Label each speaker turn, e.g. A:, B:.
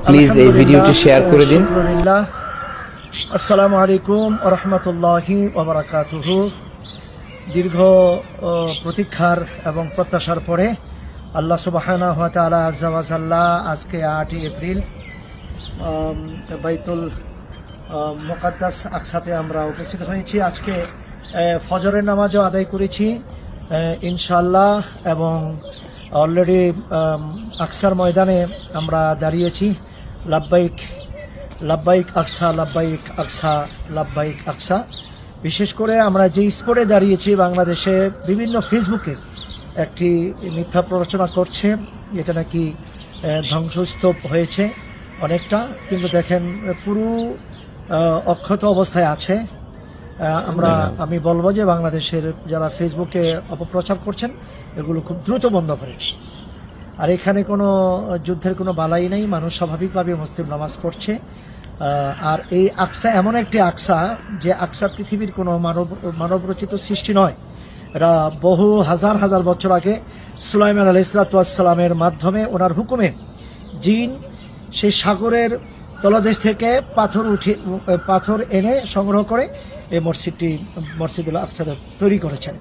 A: Please এই ভিডিওটি share করে দিন।
B: আসসালামু আলাইকুম ওয়া রাহমাতুল্লাহি ওয়া বারাকাতুহু। দীর্ঘ প্রতীক্ষার এবং প্রত্যাশার পরে আল্লাহ সুবহানাহু ওয়া তাআলা আযজা ওয়া জাল্লা আজকে 8 এপ্রিল বাইতুল মুকাদ্দাস আকসাতে আমরা উপস্থিত হয়েছি। আজকে ফজরের নামাজও আদায় করেছি ইনশাআল্লাহ, এবং অলরেডি আকসার ময়দানে আমরা দাঁড়িয়েছি। লাব্বাইক লাব্বাইক আকসা, লাব্বাইক আকসা, লাব্বাইক আকসা। বিশেষ করে আমরা যে স্পটে দাঁড়িয়েছি, বাংলাদেশে বিভিন্ন ফেসবুকে একটি মিথ্যা প্ররোচনা করছে, এটা নাকি ধ্বংসস্তূপ হয়েছে অনেকটা, কিন্তু দেখেন পুরো অক্ষত অবস্থায় আছে। আমি বলবো যে বাংলাদেশের যারা ফেসবুকে অপপ্রচার করছেন এগুলো খুব দ্রুত বন্ধ করে। আর এখানে কোনো যুদ্ধের কোনো বালাই নেই, মানুষ স্বাভাবিকভাবে মুসলিম নামাজ পড়ছে। আর এই আকসা এমন একটি আকসা যে আকসা পৃথিবীর কোনো মানবরচিত সৃষ্টি নয়। এটা বহু হাজার হাজার বছর আগে সুলাইমান আলাইহিসসালামের মাধ্যমে, ওনার হুকুমে জিন সেই সাগরের তলদেশ থেকে পাথর এনে সংগ্রহ করে এই মসজিদুল আকসা তৈরি করেছেন।